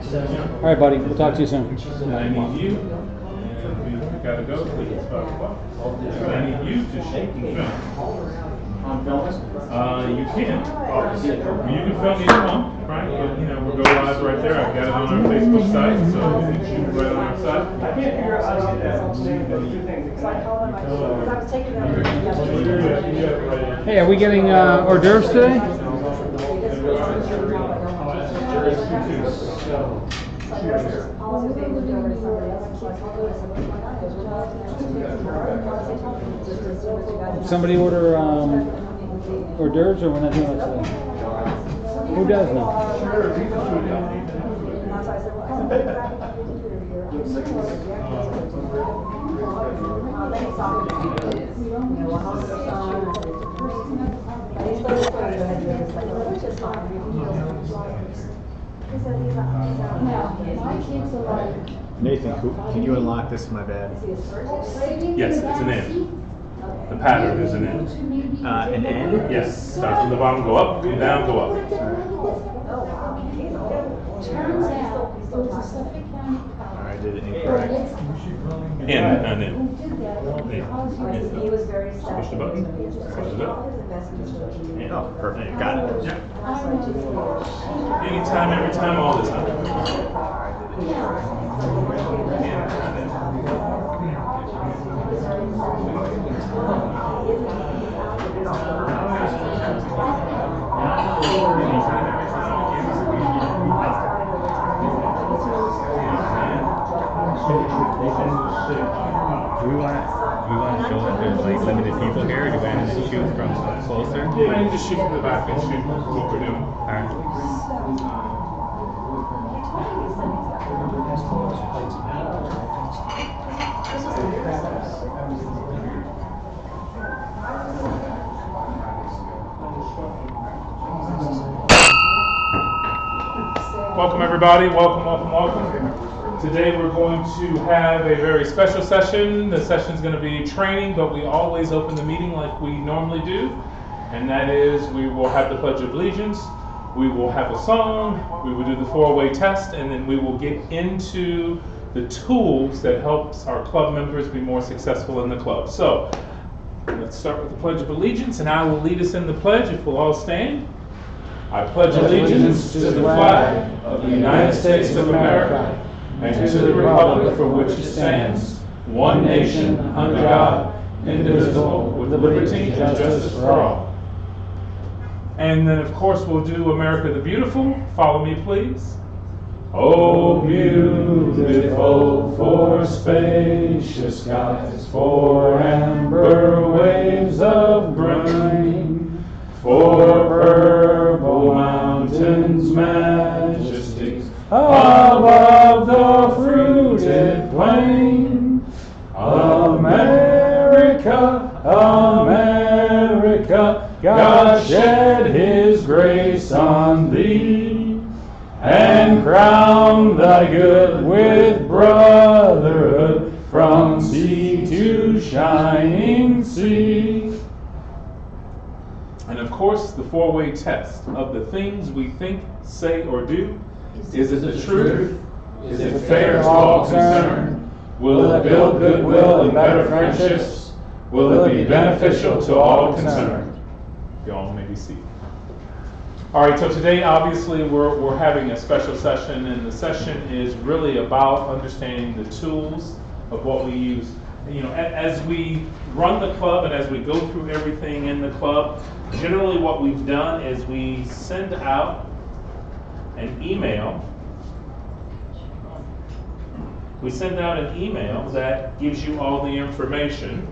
All right, buddy. We'll talk to you soon. I need you, and we gotta go, because it's 5 o'clock. I need you to shoot and film. You can. You can film either one, right? But, we'll go live right there. I've got it on our Facebook site, so you can shoot right on our site. I can't figure out how to get that. Those two things. Because I called them, I was taking them. Hey, are we getting hors d'oeuvres today? Somebody order hors d'oeuvres, or we're not doing that today? Who does now? Nathan, can you unlock this? My bad. Yes, it's an N. The pattern is an N. An N? Yes, start from the bottom, go up, come down, go up. Turns out, it was a Suffolk County I did it incorrect. N, an N. He was very sad. Push the button, close it up. Oh, perfect. Got it. Yeah. Anytime, every time, all the time. Do we want to show that there's like limited people here? Or do we want to shoot from closer? Yeah, you can just shoot from the back and shoot what we're doing. Welcome everybody, welcome, welcome, welcome. Today we're going to have a very special session. The session is going to be training, but we always open the meeting like we normally do. And that is, we will have the Pledge of Allegiance, we will have a song, we will do the 4-way test, and then we will get into the tools that helps our club members be more successful in the club. So, let's start with the Pledge of Allegiance, and I will lead us in the pledge if we'll all stand. I pledge allegiance to the flag of the United States of America and to the republic for which it stands, one nation, under God, indivisible, with liberty and justice for all. And then, of course, we'll do America the Beautiful. Follow me, please. Oh, beautiful for spacious skies, for amber waves of brine, for purple mountains majestic above the fruited plain. America, America, God shed His grace on thee, and crown thy good with brotherhood from sea to shining sea. And of course, the 4-way test of the things we think, say, or do. Is it the truth? Is it fair to all concerned? Will it build goodwill and better friendships? Will it be beneficial to all concerned? You all may be seated. All right, so today obviously we're having a special session, and the session is really about understanding the tools of what we use. As we run the club and as we go through everything in the club, generally what we've done is we send out an email. We send out an email that gives you all the information.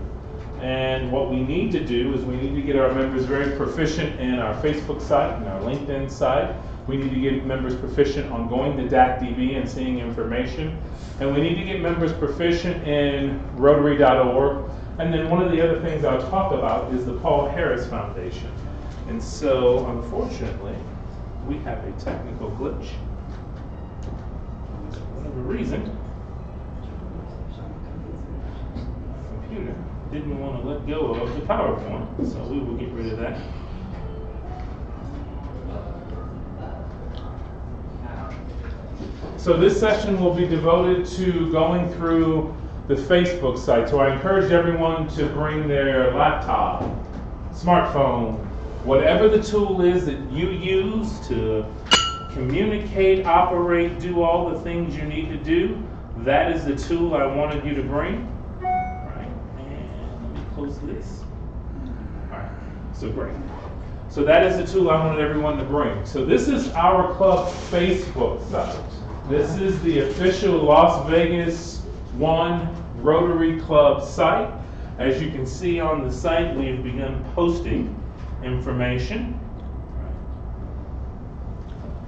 And what we need to do is we need to get our members very proficient in our Facebook site and our LinkedIn site. We need to get members proficient on going to DACDB and seeing information. And we need to get members proficient in Rotary.org. And then one of the other things I'll talk about is the Paul Harris Foundation. And so, unfortunately, we have a technical glitch. For whatever reason, the computer didn't want to let go of the PowerPoint, so we will get rid of that. So this session will be devoted to going through the Facebook site. So I encourage everyone to bring their laptop, smartphone, whatever the tool is that you use to communicate, operate, do all the things you need to do. That is the tool I wanted you to bring. All right, and let me close this. All right, so great. So that is the tool I wanted everyone to bring. So this is our club's Facebook site. This is the official Las Vegas WON Rotary Club site. As you can see on the site, we've begun posting information.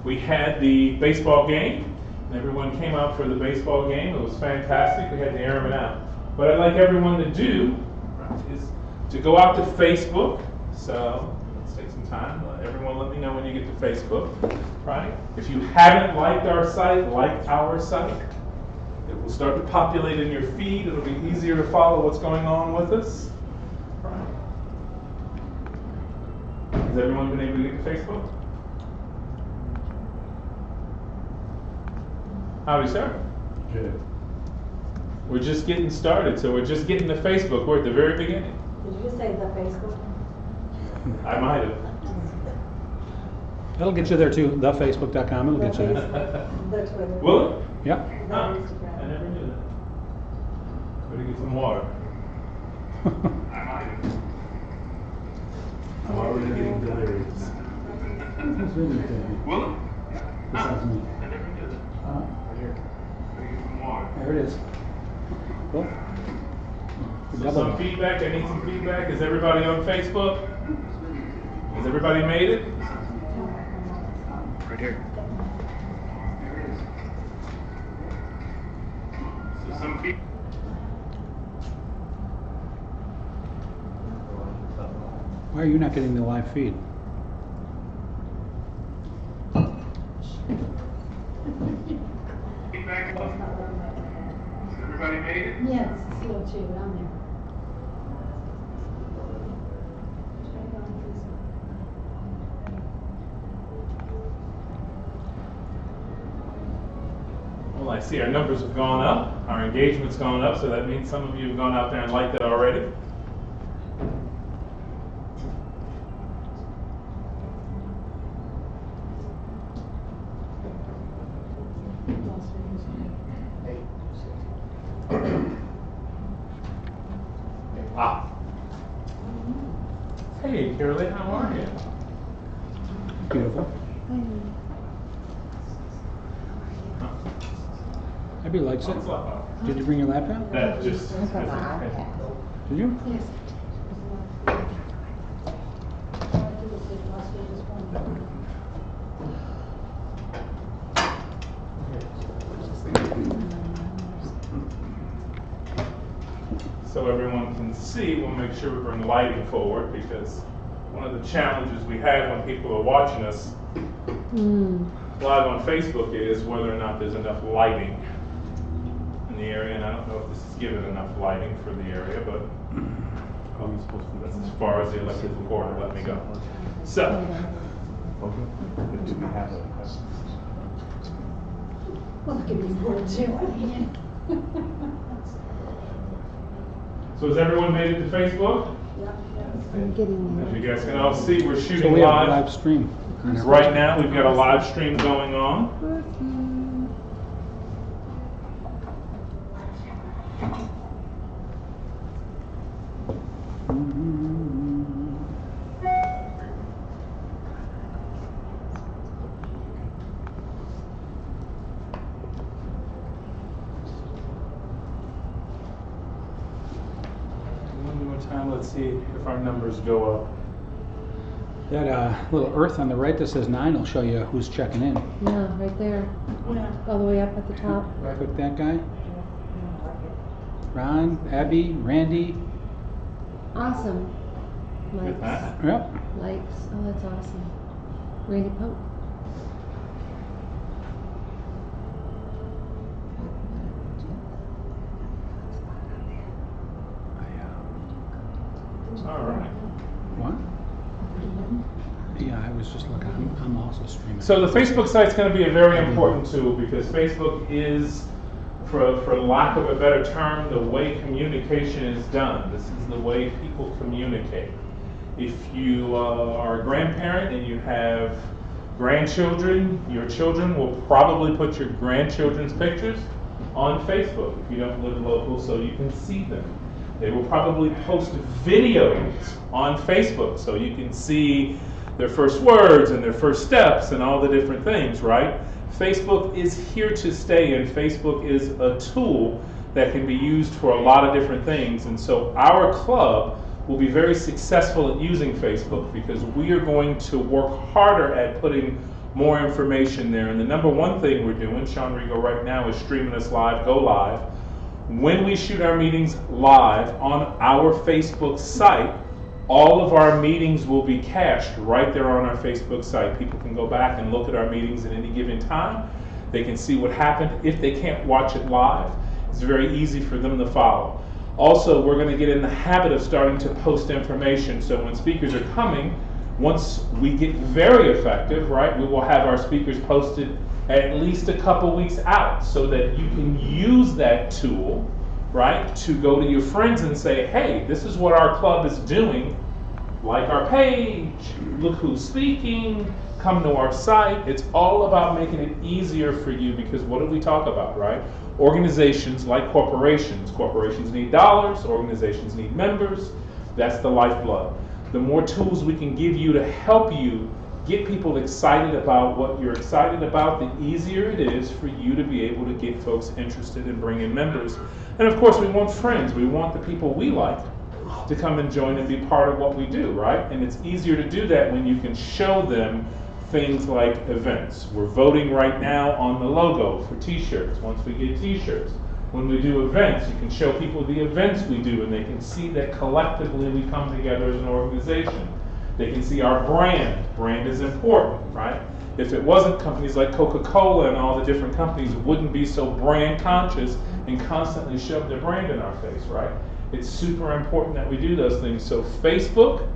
We had the baseball game. Everyone came out for the baseball game. It was fantastic. We had to air them out. What I'd like everyone to do is to go out to Facebook. So let's take some time. Everyone let me know when you get to Facebook. Right? If you haven't liked our site, like our site. It will start to populate in your feed. It'll be easier to follow what's going on with us. Right? Has everyone been able to get to Facebook? Howdy, sir. Good. We're just getting started, so we're just getting to Facebook. We're at the very beginning. Did you just say the Facebook? I might have. That'll get you there too. Thefacebook.com. It'll get you there. The Twitter. Will it? Yep. The Huh. Instagram. I never knew that. Better get some water. I might have. I'm already getting delirious. Will it? Besides me. I never knew that. Right here. Better get some water. There it is. Cool. So some feedback. I need some feedback. Is everybody on Facebook? Has everybody made it? Right here. So some feedback. Why are you not getting the live feed? Feedback. Has everybody made it? Yes, CO2, I'm there. Well, I see our numbers have gone up, our engagement's gone up, so that means some of you have gone out there and liked it already. Wow. Hey, Caroline, how are you? Beautiful. Abby likes it. What's up? Did you bring your laptop? That just. Did you? Yes. So everyone can see, we'll make sure we bring lighting forward, because one of the challenges we have when people are watching us live on Facebook is whether or not there's enough lighting in the area, and I don't know if this is given enough lighting for the area, but that's as far as the electrical cord will let me go. So, Do we have a? Well, look at these board too. so has everyone made it to Facebook? I'm getting As you guys can all see, we're So shooting we have a live. live stream. Right now, we've got a live stream going on. One more time, let's see if our numbers go up. That little earth on the right that says 9 will show you who's checking in. Yeah, right there. All the way up at the top. Click that guy. Ron, Abby, Randy. Awesome. Get Likes. that? Yep. Likes. Oh, that's awesome. Randy Pope. All right. What? Yeah, I was was just looking. I'm also streaming. So the Facebook site's going to be a very important tool because Facebook is, for lack of a better term, the way communication is done. This is the way people communicate. If you are a grandparent and you have grandchildren, your children will probably put your grandchildren's pictures on Facebook if you don't live local so you can see them. They will probably post videos on Facebook so you can see their first words and their first steps and all the different things, right? Facebook is here to stay, and Facebook is a tool that can be used for a lot of different things. And so our club will be very successful at using Facebook because we are going to work harder at putting more information there. And the number one thing we're doing, Sean Rigo right now is streaming us live, go live. When we shoot our meetings live on our Facebook site, all of our meetings will be cached right there on our Facebook site. People can go back and look at our meetings at any given time. They can see what happened. If they can't watch it live, it's very easy for them to follow. Also, we're going to get in the habit of starting to post information. So when speakers are coming, once we get very effective, right, we will have our speakers posted at least a couple weeks out so that you can use that tool, right, to go to your friends and say, hey, this is what our club is doing. Like our page, look who's speaking, come to our site. It's all about making it easier for you because what do we talk about, right? Organizations like corporations. Corporations need dollars, organizations need members. That's the lifeblood. The more tools we can give you to help you get people excited about what you're excited about, the easier it is for you to be able to get folks interested in bringing members. And of course, we want friends. We want the people we like to come and join and be part of what we do, right? And it's easier to do that when you can show them things like events. We're voting right now on the logo for t-shirts. Once we get t-shirts, when we do events, you can show people the events we do and they can see that collectively we come together as an organization. They can see our brand. Brand is important, right? If it wasn't, companies like Coca-Cola and all the different companies wouldn't be so brand conscious and constantly shove their brand in our face, right? It's super important that we do those things. So Facebook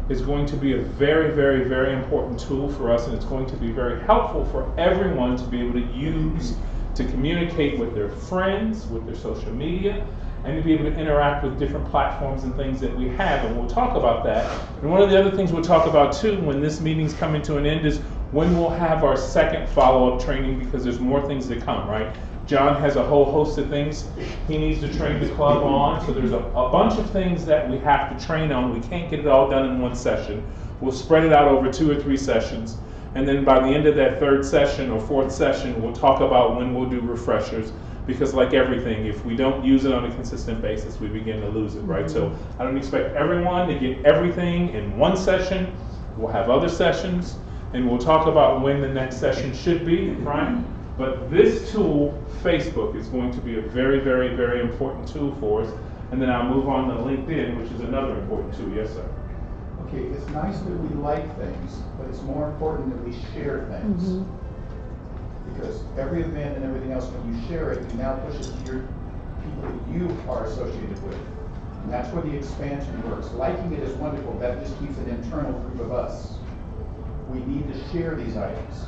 is going to be a very, very, very important tool for us, and it's going to be very helpful for everyone to be able to use to communicate with their friends, with their social media, and to be able to interact with different platforms and things that we have, and we'll talk about that. And one of the other things we'll talk about too when this meeting's coming to an end is when we'll have our second follow-up training because there's more things to come, right? John has a whole host of things he needs to train the club on, so there's a bunch of things that we have to train on. We can't get it all done in one session. We'll spread it out over 2 or 3 sessions, and then by the end of that 3rd session or 4th session, we'll talk about when we'll do refreshers, because like everything, if we don't use it on a consistent basis, we begin to lose it, right? So I don't expect everyone to get everything in one session. We'll have other sessions, and we'll talk about when the next session should be, right? But this tool, Facebook, is going to be a very, very, very important tool for us. And then I'll move on to LinkedIn, which is another important tool. Yes, sir. Okay, it's nice that we like things, but it's more important that we share things. Because every event and everything else, when you share it, you now push it to your people that you are associated with. And that's where the expansion works. Liking it is wonderful, that just keeps an internal group of us. We need to share these items.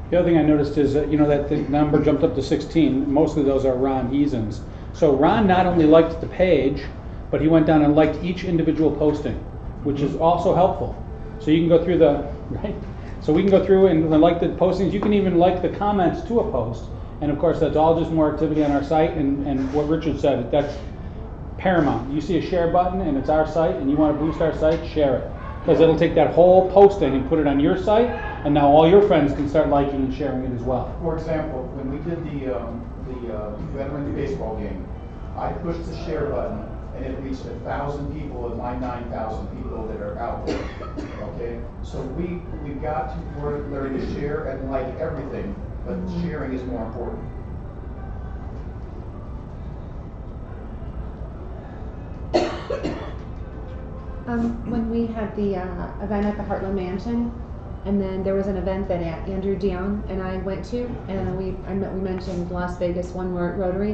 The other thing I noticed is that, that the number jumped up to 16. Most of those are Ron Easons. So Ron not only liked the page, but he went down and liked each individual posting, which is also helpful. So you can go through right? So we can go through and like the postings. You can even like the comments to a post. And of course, that's all just more activity on our site. And what Richard said, that's paramount. You see a share button and it's our site and you want to boost our site, share it. Because it'll take that whole posting and put it on your site, and now all your friends can start liking and sharing it as well. For example, when we did the Veterans baseball game, I pushed the share button, and it reached 1,000 people of my 9,000 people that are out there. Okay, so we've got to learn to share and like everything, but sharing is more important. When we had the event at the Heartland Mansion, and then there was an event that Andrew Dion and I went to, and we mentioned Las Vegas One Rotary.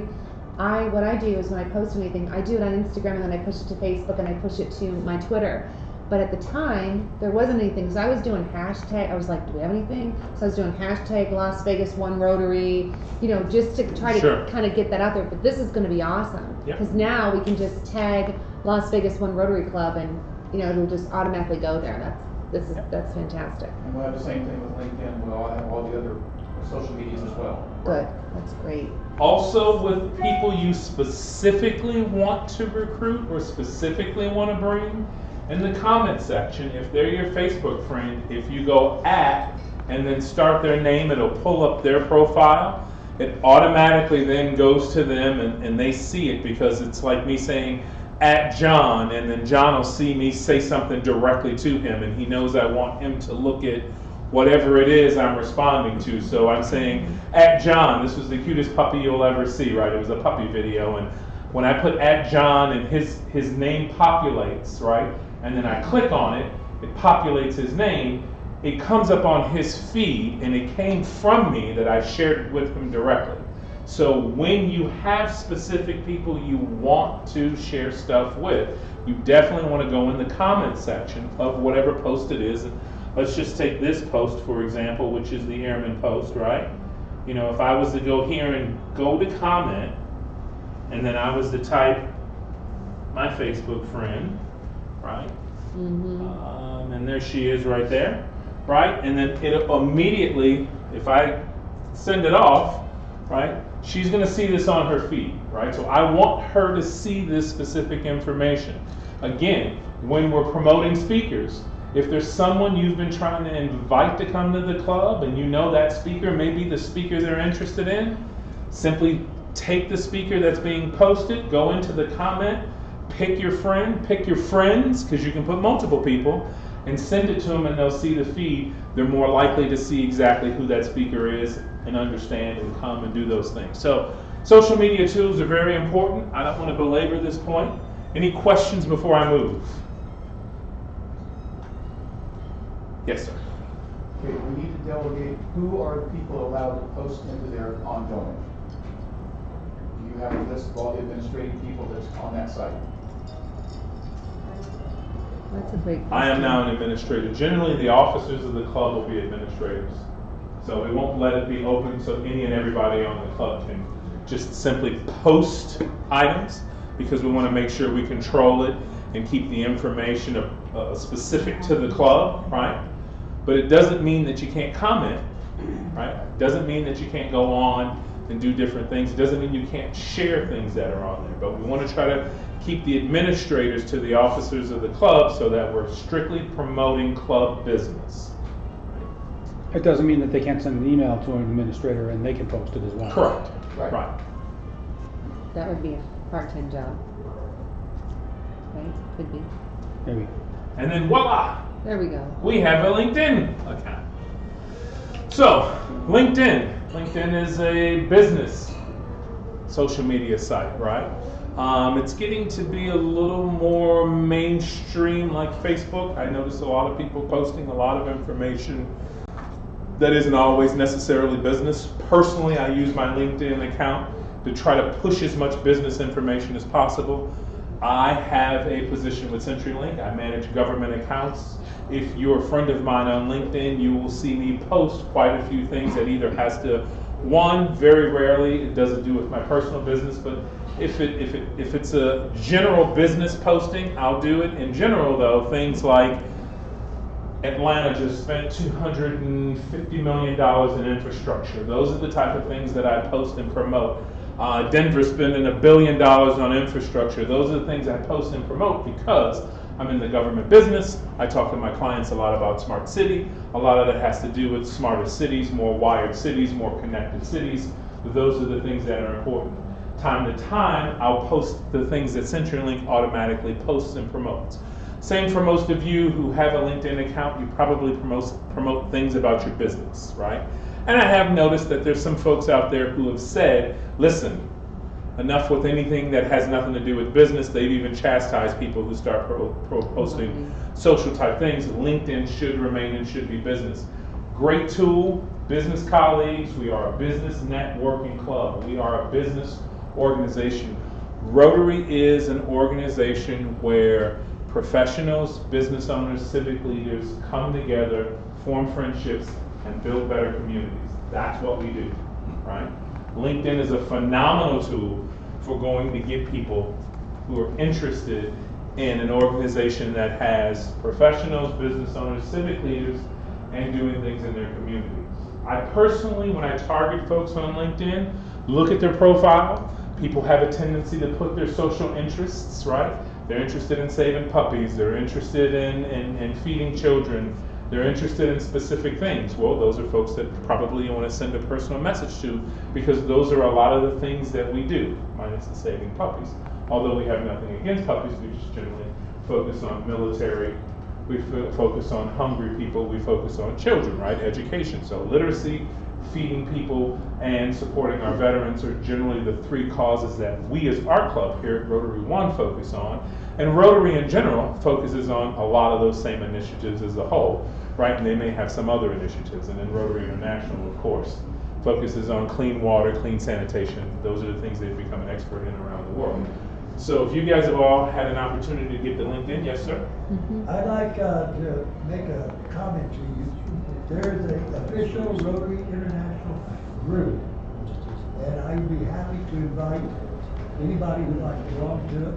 What I do is when I post anything, I do it on Instagram and then I push it to Facebook and I push it to my Twitter. But at the time, there wasn't anything, so I was doing hashtag, I was like, do we have anything? So I was doing hashtag Las Vegas One Rotary, you know, just to try to Sure. kind of get that out there. But this is going to be awesome. Yep. Because now we can just tag Las Vegas One Rotary Club and, you know, it'll just automatically go there. That's fantastic. And we'll have the same thing with LinkedIn, we'll have all the other social medias as well. Good, that's great. Also, with people you specifically want to recruit or specifically want to bring, in the comment section, if they're your Facebook friend, if you go at and then start their name, it'll pull up their profile. It automatically then goes to them and they see it, because it's like me saying at John, and then John will see me say something directly to him, and he knows I want him to look at whatever it is I'm responding to. So I'm saying at John, this was the cutest puppy you'll ever see, right? It was a puppy video, and when I put at John and his name populates, right? And then I click on it, it populates his name, it comes up on his feed, and it came from me that I shared it with him directly. So when you have specific people you want to share stuff with, you definitely want to go in the comment section of whatever post it is. Let's just take this post, for example, which is the Airman post, right? You know, if I was to go here and go to comment, and then I was to type my Facebook friend, right? And there she is right there, right? And then it immediately, if I send it off, right, she's going to see this on her feed, right? So I want her to see this specific information. Again, when we're promoting speakers, if there's someone you've been trying to invite to come to the club and you know that speaker may be the speaker they're interested in, simply take the speaker that's being posted, go into the comment, pick your friend, pick your friends, because you can put multiple people, and send it to them, and they'll see the feed. They're more likely to see exactly who that speaker is and understand and come and do those things. So social media tools are very important. I don't want to belabor this point. Any questions before I move? Yes, sir. Okay, we need to delegate, who are the people allowed to post into their ongoing? Do you have a list of all the administrative people that's on that site? That's a great question. I am now an administrator. Generally, the officers of the club will be administrators. So we won't let it be open so any and everybody on the club can just simply post items, because we want to make sure we control it and keep the information specific to the club, right? But it doesn't mean that you can't comment, right? It doesn't mean that you can't go on and do different things. It doesn't mean you can't share things that are on there. But we want to try to keep the administrators to the officers of the club so that we're strictly promoting club business. It doesn't mean that they can't send an email to an administrator and they can post it as well. Correct. Right. That would be a part-time job. Right? Could be. Maybe. And then voila! There we go. We have a LinkedIn account. So, LinkedIn. LinkedIn is a business social media site, right? It's getting to be a little more mainstream like Facebook. I notice a lot of people posting a lot of information that isn't always necessarily business. Personally, I use my LinkedIn account to try to push as much business information as possible. I have a position with CenturyLink. I manage government accounts. If you're a friend of mine on LinkedIn, you will see me post quite a few things that either has to, one, very rarely, it doesn't do with my personal business, but if it's a general business posting, I'll do it. In general though, things like Atlanta just spent $250 million in infrastructure. Those are the type of things that I post and promote. Denver spending $1 billion on infrastructure. Those are the things I post and promote because I'm in the government business. I talk to my clients a lot about smart city. A lot of that has to do with smarter cities, more wired cities, more connected cities. Those are the things that are important. Time to time, I'll post the things that CenturyLink automatically posts and promotes. Same for most of you who have a LinkedIn account, you probably promote things about your business, right? And I have noticed that there's some folks out there who have said, listen, enough with anything that has nothing to do with business. They've even chastised people who start posting social type things. LinkedIn should remain and should be business. Great tool, business colleagues. We are a business networking club. We are a business organization. Rotary is an organization where professionals, business owners, civic leaders come together, form friendships, and build better communities. That's what we do, right? LinkedIn is a phenomenal tool for going to get people who are interested in an organization that has professionals, business owners, civic leaders, and doing things in their communities. I personally, when I target folks on LinkedIn, look at their profile. People have a tendency to put their social interests, right? They're interested in saving puppies, they're interested in feeding children, they're interested in specific things. Well, those are folks that probably you want to send a personal message to, because those are a lot of the things that we do, minus the saving puppies. Although we have nothing against puppies, we just generally focus on military, we focus on hungry people, we focus on children, right? Education. So literacy, feeding people, and supporting our veterans are generally the three causes that we as our club here at Rotary LVWON focus on. And Rotary in general focuses on a lot of those same initiatives as a whole, right? And they may have some other initiatives. And then Rotary International, of course, focuses on clean water, clean sanitation. Those are the things they've become an expert in around the world. So if you guys have all had an opportunity to get to LinkedIn, yes, sir? I'd like to make a comment to you. There is an official Rotary International group, and I'd be happy to invite anybody who'd like to belong to it.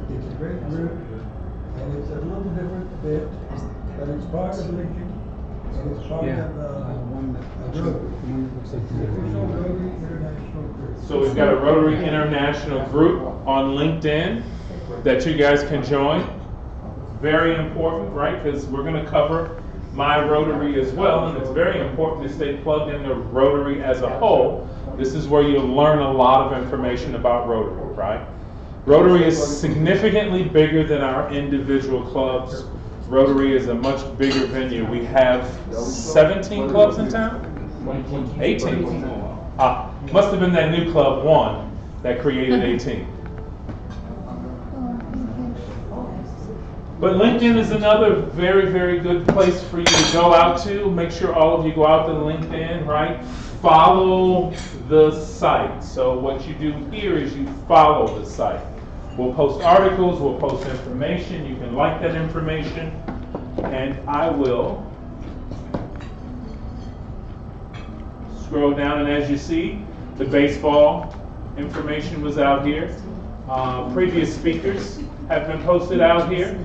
It's a great group, and it's a little different bit, but it's part of LinkedIn, and it's part of a group. The official Rotary International group. So we've got a Rotary International group on LinkedIn that you guys can join. Very important, right? Because we're going to cover my Rotary as well, and it's very important to stay plugged into Rotary as a whole. This is where you'll learn a lot of information about Rotary, right? Rotary is significantly bigger than our individual clubs. Rotary is a much bigger venue. We have 17 clubs in town? 18. Must have been that new Club One that created 18. But LinkedIn is another very, very good place for you to go out to. Make sure all of you go out to LinkedIn, right? Follow the site. So what you do here is you follow the site. We'll post articles, we'll post information. You can like that information. And I will scroll down, and as you see, the baseball information was out here. Previous speakers have been posted out here.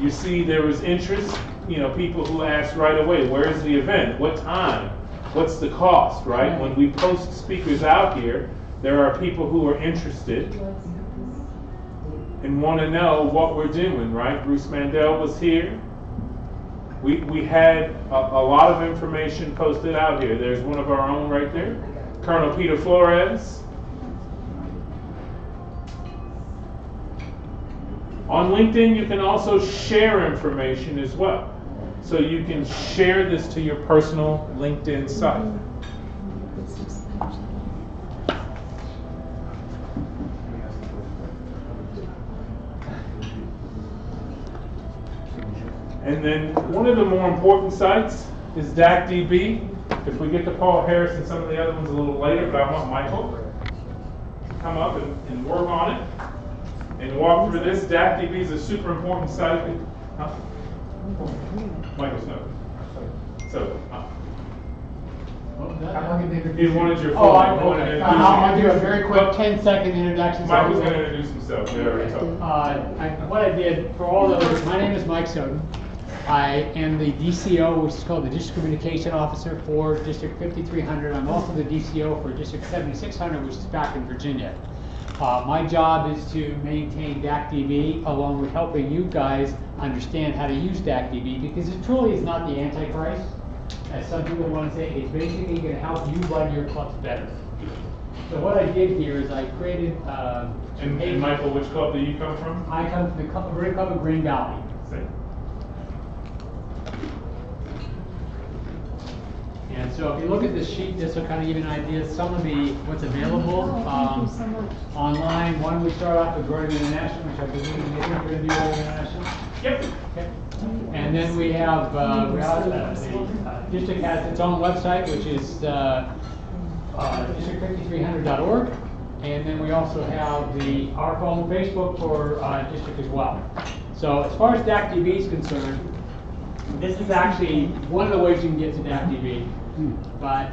You see there was interest, people who asked right away, where's the event? What time? What's the cost, right? When we post speakers out here, there are people who are interested and want to know what we're doing, right? Bruce Mandel was here. We had a lot of information posted out here. There's one of our own right there, Colonel Peter Flores. On LinkedIn, you can also share information as well. So you can share this to your personal LinkedIn site. And then one of the more important sites is DACDB. If we get to Paul Harris and some of the other ones a little later, but I want Michael to come up and work on it and walk through this. DACDB is a super important site. Huh? Michael Snow. So, he wanted your phone. I'll do a very quick 10-second introduction. Mike was going to introduce himself. We already talked. What I did for all those, my name is Mike Soden. I am the DCO, which is called the District Communication Officer for District 5300. I'm also the DCO for District 7600, which is back in Virginia. My job is to maintain DACDB along with helping you guys understand how to use DACDB, because it truly is not the Antichrist, as some people want to say. It's basically going to help you run your clubs better. So what I did here is I created and Michael, which club do you come from? I come from the Rotary Club of Green Valley. And so if you look at this sheet, this will kind of give you an idea of some of what's available online. One, we start off with Rotary International, which I believe you're going to do Rotary International. Yep. Okay. And then we have the district has its own website, which is district5300.org. And then we also have our phone, Facebook for district as well. So as far as DACDB is concerned, this is actually one of the ways you can get to DACDB. But,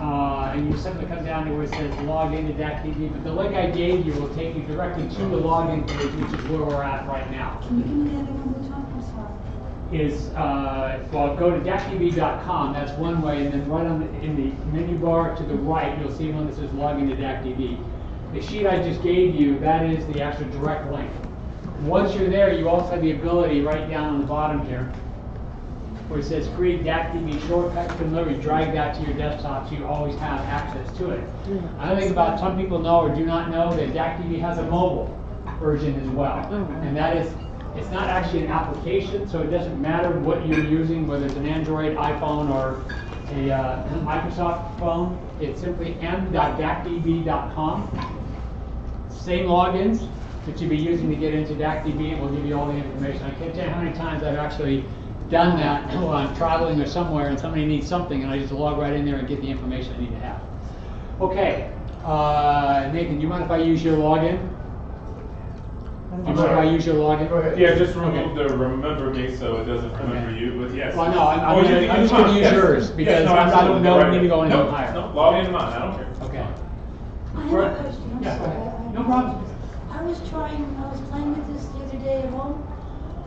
and you simply come down to where it says log into DACDB, but the link I gave you will take you directly to the login page, which is where we're at right now. Can you give me the other one more time? I'm sorry. Is, well, go to DACDB.com, that's one way, and then right in the menu bar to the right, you'll see one that says log into DACDB. The sheet I just gave you, that is the actual direct link. Once you're there, you also have the ability right down on the bottom here, where it says create DACDB shortcut. You can literally drag that to your desktop so you always have access to it. Another thing about some people know or do not know that DACDB has a mobile version as well. And that is, it's not actually an application, so it doesn't matter what you're using, whether it's an Android, iPhone, or a Microsoft phone. It's simply m.dacdb.com. Same logins that you'd be using to get into DACDB, and we'll give you all the information. I can't tell you how many times I've actually done that while I'm traveling or somewhere and somebody needs something, and I just log right in there and get the information I need to have. Okay, Nathan, do you mind if I use your login? Do you mind if I use your login? Go ahead. Yeah, just remove the remember me so it doesn't remember Okay. you, but yes. Well, no, I'm Or you can just use going to mine, use yes. yours Yes, because no, I don't absolutely, know right. we need to go any Nope, higher. nope, log into mine, I don't care. Okay. I have a question, I'm Yeah, sorry. go ahead. No problem. I was playing with this the other day at home,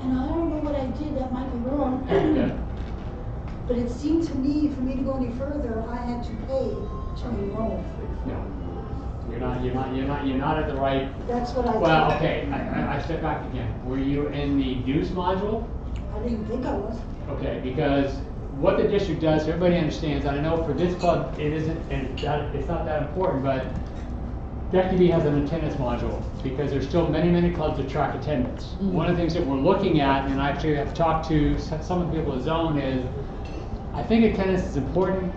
and I don't know what I did, that might be wrong. Okay. But it seemed to me, for me to go any further, I had to pay to enroll. No. You're not at the right. That's what I thought. Well, okay, I step back again. Were you in the dues module? I didn't think I was. Okay, because what the district does, everybody understands, and I know for this club, it isn't, and it's not that important, but DACDB has an attendance module, because there's still many clubs that track attendance. One of the things that we're looking at, and I actually have talked to some of the people at Zone, is I think attendance is important,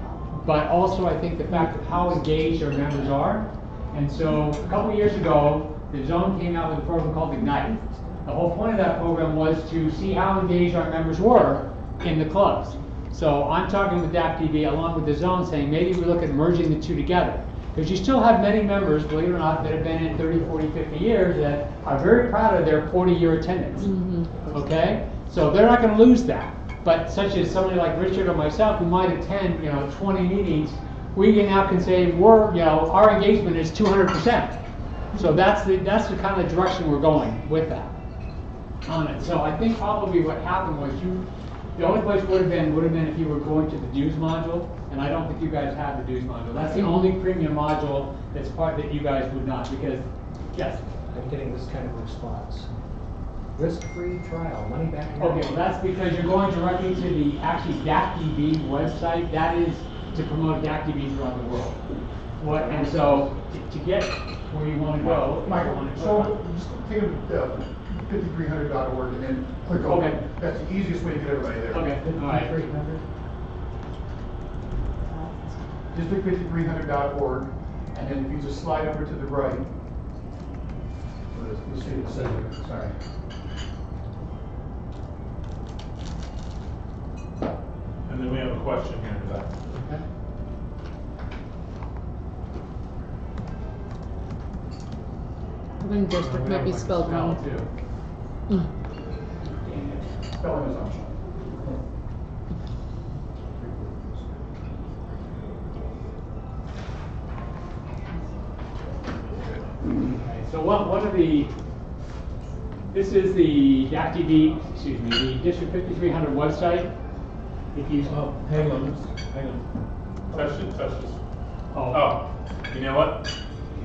but also I think the fact of how engaged our members are. And so a couple of years ago, the Zone came out with a program called Ignite. The whole point of that program was to see how engaged our members were in the clubs. So I'm talking with DACDB along with the Zone saying maybe we look at merging the two together. Because you still have many members, believe it or not, that have been in 30, 40, 50 years that are very proud of their 40-year attendance. Okay? So they're not going to lose that. But such as somebody like Richard or myself who might attend, 20 meetings, we now can say our engagement is 200%. So that's the kind of direction we're going with that on it. So I think probably what happened was the only place would have been if you were going to the dues module, and I don't think you guys have the dues module. That's the only premium module that's part that you guys would not, because yes. I'm getting this kind of response. Risk-free trial, money back. Okay, well that's because you're going directly to the actually DACDB website. That is to promote DACDB throughout the world. And so to get where you want to go, Michael, so just think of 5300.org and then click OK. Okay. That's the easiest way to get everybody there. Okay, all right. District5300.org, and then if you just slide over to the right, let's see the center, sorry. And then we have a question here in the back. When district might be spelled wrong. Spelling is optional. Okay, so one of this is the DACDB, the District 5300 website. If you, Hang on. Touch this. Oh, you know what?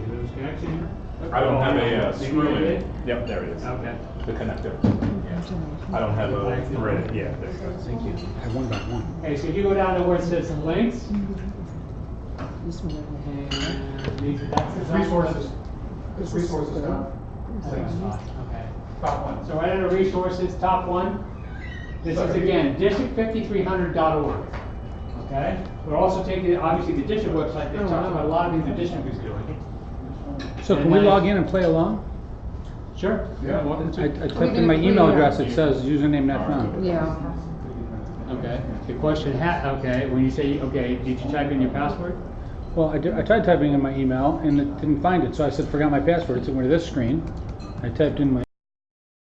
There's connection here? I don't have a Maybe screw you in. did? Yep, there it is. Okay. The connector. I don't have a thread. Yeah, there you go. Thank you. I have one by one. Okay, so if you go down to where it says links, This one. and that's the Resources. It's resources down. Okay. Top one. So right under resources, top one. This is again, district5300.org. Okay? We're also taking, obviously, the district website that talks about a lot of things the district is doing. So can we log in and play along? Sure. Yeah. Welcome I to. typed in my email address, it says username not found. Yeah. Okay. The question okay, when you say, okay, did you type in your password? Well, I tried typing in my email and it didn't find it, so I said, forgot my password. It took me to this screen. I typed in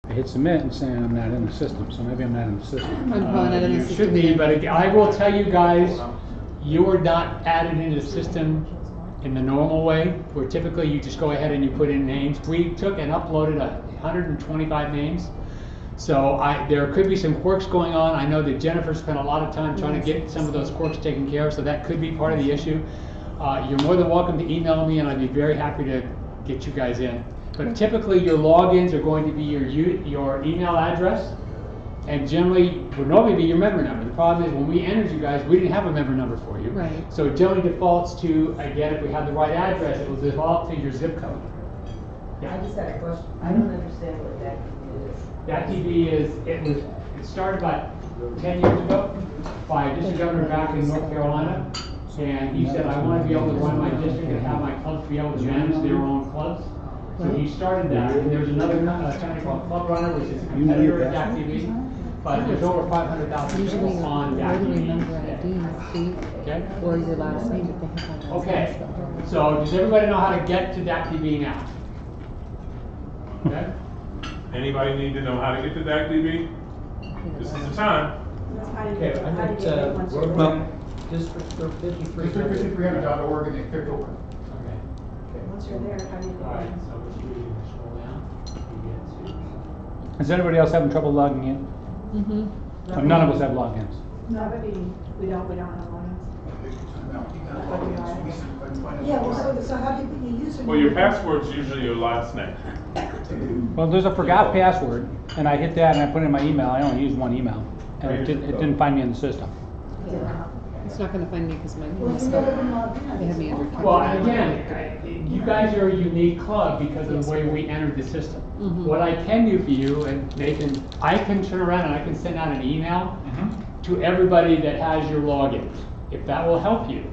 I hit submit and saying I'm not in the system, so maybe I'm not in the system. I'm calling it in the You system. should be, but I will tell you guys, you are not added into the system in the normal way, where typically you just go ahead and you put in names. We took and uploaded 125 names. So there could be some quirks going on. I know that Jennifer spent a lot of time trying to get some of those quirks taken care of, so that could be part of the issue. You're more than welcome to email me, and I'd be very happy to get you guys in. But typically, your logins are going to be your email address, and generally would normally be your member number. The problem is when we entered you guys, we didn't have a member number for you. Right. So it generally defaults to, again, if we have the right address, it will default to your zip code. I just had a question. I don't understand what that is. That TV it started about 10 years ago by a district governor back in North Carolina. And he said, I want to be able to run my district and have my clubs be able to manage their own clubs. So he started that, and there's another company called Club Runner, which is a competitor of DAC TV. But there's over 500,000 Usually, people on where DAC do we TV. member ID, Okay. or your last name if they have one. Okay. So does everybody know how to get to DAC TV now? Okay. Anybody need to know how to get to DAC TV? This is the time. How do you Okay, get, I'm how do you at, get it once you're Rotary there? District 5300. District5300.org and they click over. Okay. Once you're there, how do you All right. get So what you do, you scroll down. You get to. Is anybody else having trouble logging in? Mm-hmm. None of us have logins. No, but we don't have lines. Yeah, well, so how do you put your username? Well, your password's usually your last name. Well, there's a forgot password, and I hit that and I put in my email. I only used one email, and it didn't find me in the system. Yeah. It's not gonna find me because my Well, email's if you never been logged in. They have me under. Well, and again, you guys are a unique club because of the way we entered the system. Mhm. What I can do for you, and Nathan, I can turn around and I can send out an email to everybody that has your login, if that will help you.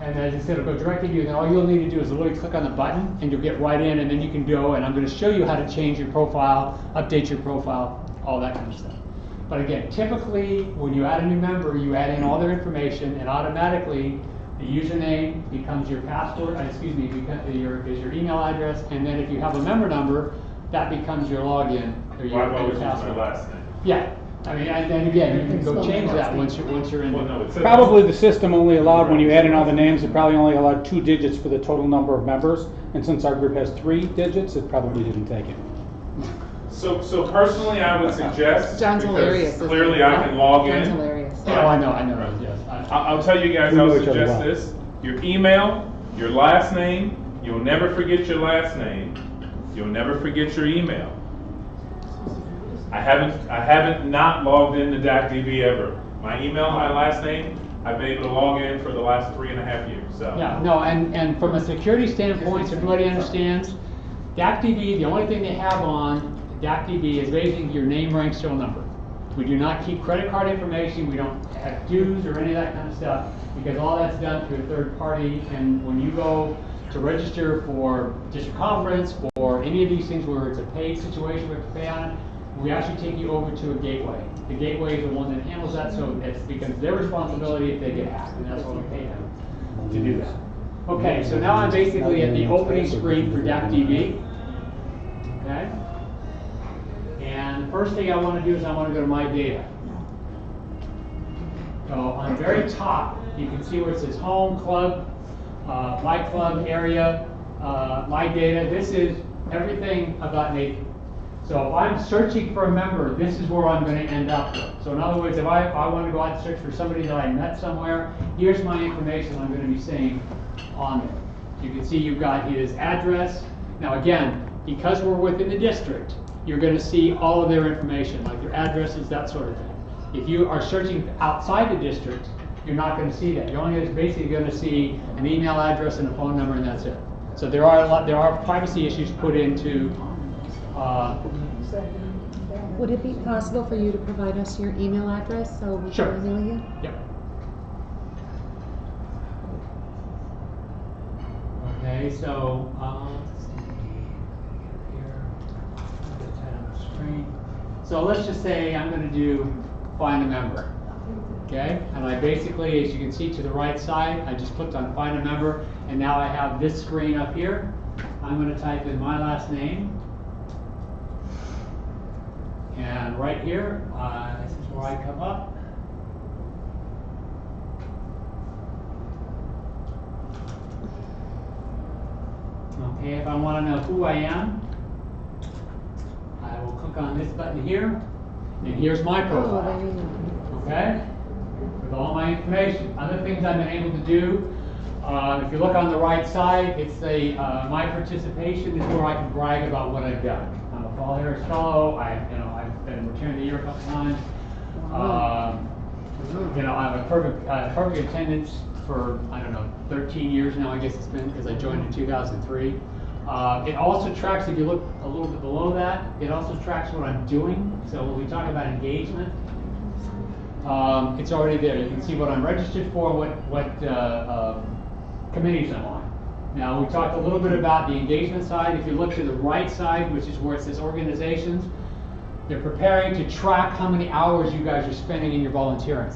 And as I said, it'll go directly to you, then all you'll need to do is literally click on the button and you'll get right in, and then you can go, and I'm gonna show you how to change your profile, update your profile, all that kind of stuff. But again, typically, when you add a new member, you add in all their information, and automatically, the username becomes your password, is your email address, and then if you have a member number, that becomes your login, or Why your always use my password. last name? Yeah, I mean, and then again, you can go change that once you're in. Well, no, it says. Probably the system only allowed, when you add in all the names, it probably only allowed 2 digits for the total number of members. And since our group has 3 digits, it probably didn't take it. So personally, I would suggest, John's hilarious, because isn't clearly he? I can log John's in. hilarious. Oh, I know, yes. I'll tell you guys, We know I'll each other suggest well. this. Your email, your last name, you'll never forget your last name. You'll never forget your email. I haven't not logged into DAC DB ever. My email, my last name, I've been able to log in for the last 3.5 years, so. Yeah, no, and from a security standpoint, so everybody understands, DACDB, the only thing they have on DACDB is basically your name, rank, serial number. We do not keep credit card information, we don't have dues or any of that kind of stuff, because all that's done through a third party, and when you go to register for district conference, or any of these things where it's a paid situation, we have to pay on it, we actually take you over to a gateway. The gateway is the one that handles that, so it becomes their responsibility if they get hacked, and that's why we pay them to do that. Okay, so now I'm basically at the opening screen for DACDB. Okay? And the first thing I want to do is I want to go to My Data. So on the very top, you can see where it says Home, Club, My Club Area, My Data. This is everything about Nathan. So if I'm searching for a member, this is where I'm going to end up with. So in other words, if I want to go out and search for somebody that I met somewhere, here's my information I'm going to be seeing on there. You can see you've got his address. Now again, because we're within the district, you're going to see all of their information, like their addresses, that sort of thing. If you are searching outside the district, you're not going to see that. You're only basically going to see an email address and a phone number, and that's it. So there are privacy issues put into. Would it be possible for you to provide us your email address so we Sure. can email you? Yep. Okay, so let's see here. Put that on the screen. So let's just say I'm going to do find a member. Okay, and I basically, as you can see to the right side, I just clicked on find a member, and now I have this screen up here. I'm going to type in my last name, and right here, this is where I come up. Okay, if I want to know who I am, I will click on this button here, and here's my Oh, profile. there you go. Okay? With all my information. Other things I've been able to do, if you look on the right side, it's my participation is where I can brag about what I've done. I'm a Paul Harris Fellow. I've been returned of the year a couple times. I have a perfect attendance for, I don't know, 13 years now, I guess it's been, because I joined in 2003. It also tracks, if you look a little bit below that, it also tracks what I'm doing. So when we talk about engagement, it's already there. You can see what I'm registered for, what committees I'm on. Now, we talked a little bit about the engagement side. If you look to the right side, which is where it says organizations, they're preparing to track how many hours you guys are spending in your volunteering,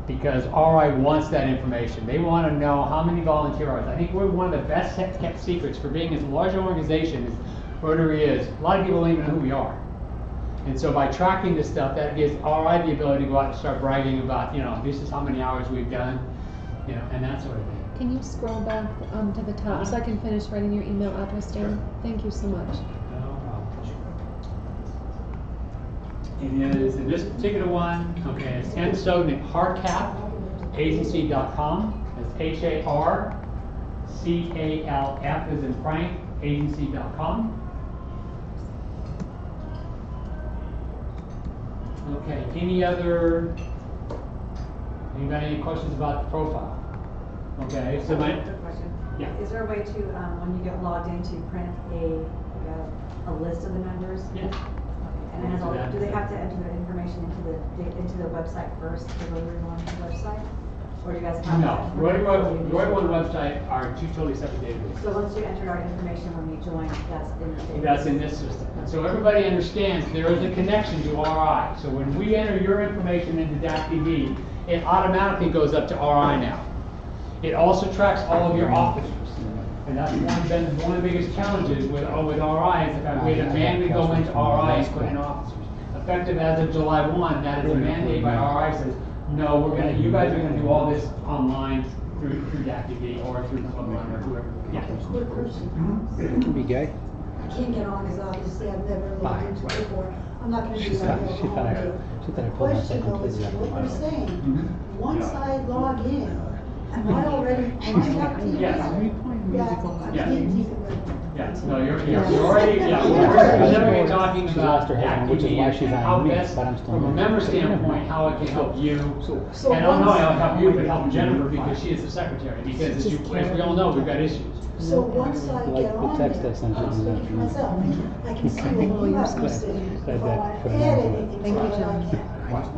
because RI wants that information. They want to know how many volunteer hours. I think we're one of the best kept secrets for being as large an organization as Rotary is. A lot of people don't even know who we are. And so by tracking this stuff, that gives RI the ability to go out and start bragging about, this is how many hours we've done, and that sort of thing. Can you scroll back to the top so I can finish writing your email address down? Thank you so much. No problem. It is in this particular one, okay, it's msodnick-harcap, agency.com. It's HARCALF as in Frank, agency.com. Okay, anybody any questions about the profile? Okay, so Quick question. Yeah. Is there a way to, when you get logged in, to print a list of the members? Yeah. Okay. And it has all, Do that. do they have to enter the information into the website first, the Rotary LVWON website? Or do you guys have? No, that Rotary information? LVWON website are two totally separate databases. So once you enter our information when you join, that's in the database? That's in this system. So everybody understands there is a connection to RI. So when we enter your information into DAC-DB, it automatically goes up to RI now. It also tracks all of your officers. And that's one of the biggest challenges with RI is the fact we had to manually go into RI and put in officers. Effective as of July 1, that is a mandate by RI says, no, you guys are going to do all this online through DAC-DB or through Club Run or whoever. Yeah. Quick question. Be gay? I can't get on because obviously I've never looked into it before. I'm not gonna do She that. thought I The pulled myself question though is completely out what of you're my saying. Once I log in, am I already on that TV? Yes. Yeah, I Yes. can't keep it with. Yeah, no, you're already, we're specifically talking She's about lost her head, which is DAC-DB why and she's how on me, best, but I'm still from a on. member standpoint, how it can help you. So And not only once- help you, but help Jennifer because she is the secretary, because as we all know, we've got issues. So once I Like get the on text there, I sent you I'm this speaking for afternoon. myself, I can see what you have posted. If I want to add anything, Thank you, I John. can.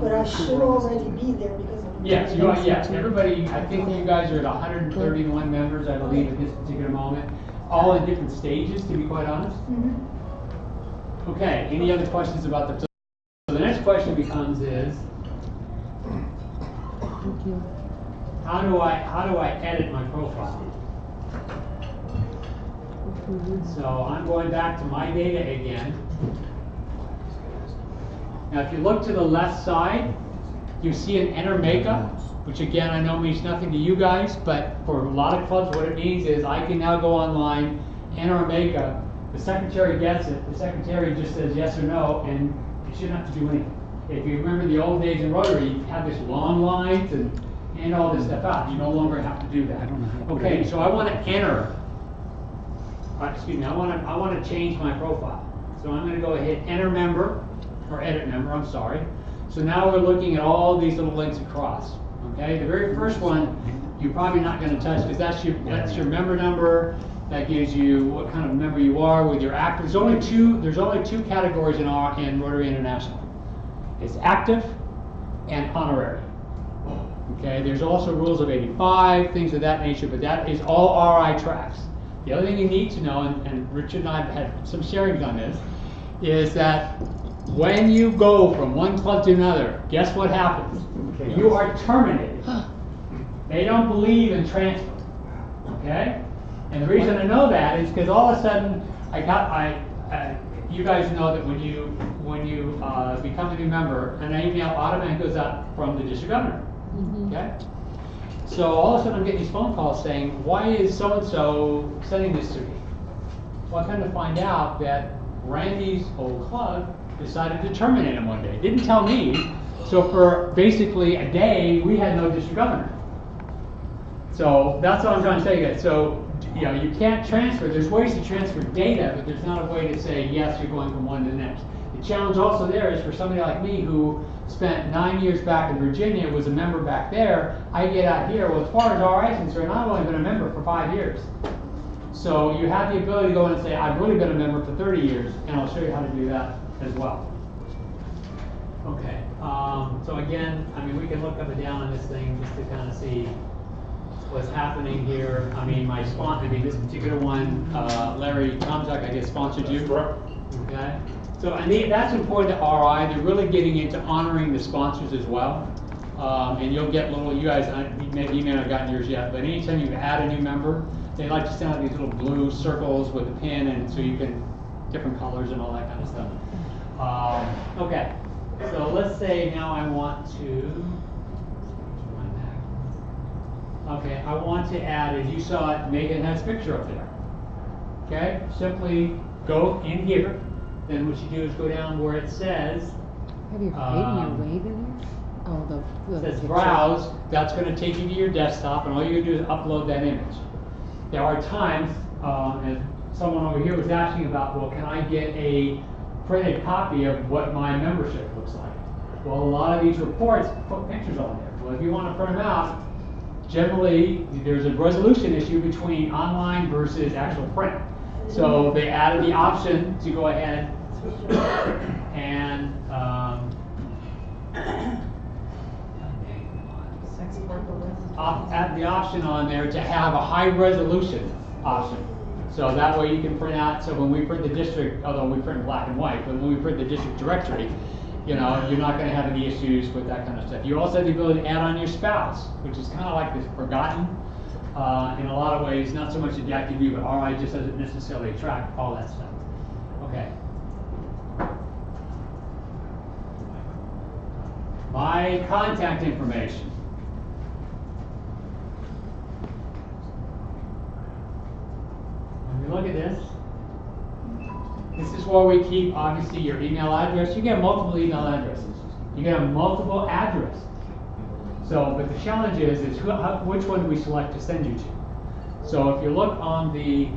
But I should already be there because of. Yes, you are, yes, everybody, I think you guys are at 131 members, I believe, at this particular moment, all in different stages, to be quite honest. Mhm. Okay, any other questions about the, so the next question becomes is, Thank you. how do I edit my profile? So I'm going back to my data again. Now if you look to the left side, you see an enter makeup, which again I know means nothing to you guys, but for a lot of clubs what it means is I can now go online, enter a makeup, the secretary gets it, the secretary just says yes or no, and you shouldn't have to do anything. If you remember the old days in Rotary, you had this long lines and all this stuff out. You no longer have to do that. I don't know how to put it Okay, in. so I want to enter. Excuse me. I want to change my profile. So I'm going to go ahead enter member or edit member. I'm sorry. So now we're looking at all these little links across. Okay, the very first one you're probably not going to touch because that's your member number. That gives you what kind of member you are with your active. There's only two categories in Rotary International. It's active and honorary. Okay, there's also rules of 85, things of that nature, but that is all RI tracks. The other thing you need to know, and Richard and I have had some sharings on this, is that When you go from one club to another, guess what happens? You are terminated. They don't believe in transfer. Okay? And the reason I know that is because all of a sudden, you guys know that when you become a new member, an email automatically goes out from the district governor. Okay? So all of a sudden I'm getting these phone calls saying, why is so-and-so sending this to me? Well, I come to find out that Randy's old club decided to terminate him one day. Didn't tell me. So for basically a day, we had no district governor. So that's what I'm trying to say, guys. So, you can't transfer. There's ways to transfer data, but there's not a way to say, yes, you're going from one to the next. The challenge also there is for somebody like me who spent 9 years back in Virginia, was a member back there, I get out here, well, as far as RI is concerned, I've only been a member for 5 years. So you have the ability to go in and say, I've really been a member for 30 years, and I'll show you how to do that as well. Okay, so again, I mean, we can look up and down on this thing just to kind of see what's happening here. I mean, this particular one, Larry Tomczak, I guess, sponsored you. Correct. Okay. So that's important to RI. They're really getting into honoring the sponsors as well. And you'll get you guys, maybe you may not have gotten yours yet, but anytime you add a new member, they like to send out these little blue circles with a pin, and so you can, different colors and all that kind of stuff. Okay. So let's say now I want to, I want to add, as you saw it, Megan has a picture up there. Okay, simply go in here, then what you do is go down where it says, Have you creating your wave in there? Oh, the says picture. browse, that's going to take you to your desktop, and all you're going to do is upload that image. There are times, and someone over here was asking about, well, can I get a printed copy of what my membership looks like? Well, a lot of these reports put pictures on there. Well, if you want to print them out, generally there's a resolution issue between online versus actual print. So they added the option to go ahead and add the option on there to have a high resolution option. So that way you can print out, so when we print the district, although we print black and white, but when we print the district directory, you're not going to have any issues with that kind of stuff. You also have the ability to add on your spouse, which is kind of like this forgotten in a lot of ways, not so much a active view, but RI just doesn't necessarily track all that stuff. Okay. My contact information. When we look at this, this is where we keep, obviously, your email address. You get multiple email addresses. You get a multiple address. So, but the challenge is which one do we select to send you to? So if you look on the,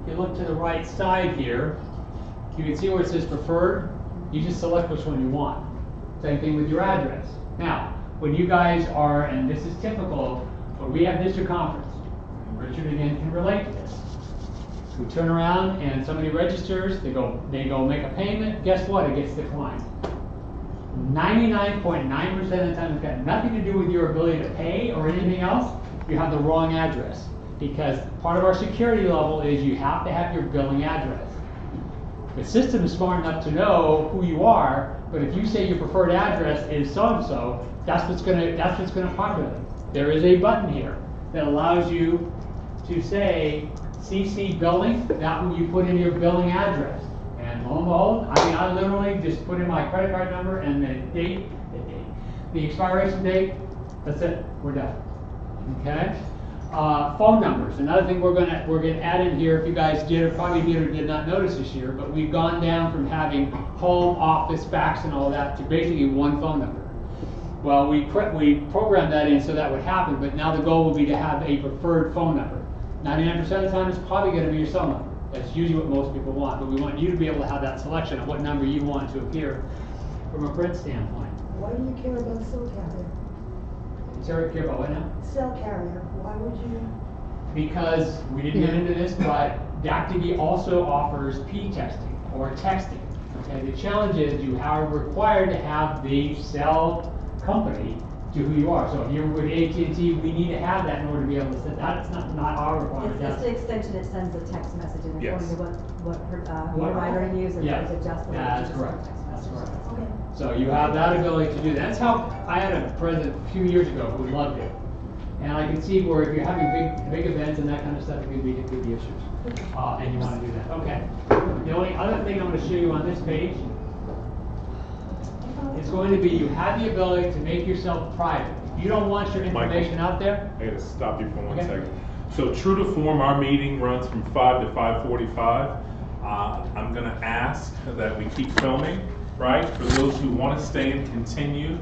if you look to the right side here, you can see where it says preferred. You just select which one you want. Same thing with your address. Now, when you guys are, and this is typical, when we have district conference, Richard again can relate to this. We turn around and somebody registers, they go make a payment, guess what? It gets declined. 99.9% of the time it's got nothing to do with your ability to pay or anything else. You have the wrong address. Because part of our security level is you have to have your billing address. The system is smart enough to know who you are, but if you say your preferred address is so-and-so, that's what's gonna populate. There is a button here that allows you to say CC billing, that one you put in your billing address. And lo and behold, I literally just put in my credit card number and the date, the expiration date, that's it, we're done. Okay? Phone numbers, another thing we're gonna add in here, if you guys probably did or did not notice this year, but we've gone down from having home, office, fax and all that to basically one phone number. Well, we programmed that in so that would happen, but now the goal will be to have a preferred phone number. 99% of the time, it's probably going to be your cell number. That's usually what most people want, but we want you to be able to have that selection of what number you want to appear from a print standpoint. Why do you care about cell carrier? Sarah, care about what now? Cell carrier, why would you? Because we didn't get into this, but DACTV also offers P-texting or texting. Okay, the challenge is you are required to have the cell company to who you are. So if you're with AT&T, we need to have that in order to be able to send, that's not our requirement. It's just the extension, it sends a text message and Yes. according to what provider you use, Yeah, it's adjustable. that's to just correct, text that's message. correct. Okay. So you have that ability to do that. That's how, I had a president a few years ago who loved it. And I can see where if you're having big events and that kind of stuff, it could be issues. And you want to do that. Okay. The only other thing I'm going to show you on this page is going to be you have the ability to make yourself private. If you don't want your information out there, I gotta stop you for one Okay. second. So true to form, our meeting runs from 5 to 5:45. I'm gonna ask that we keep filming, right? For those who wanna stay and continue.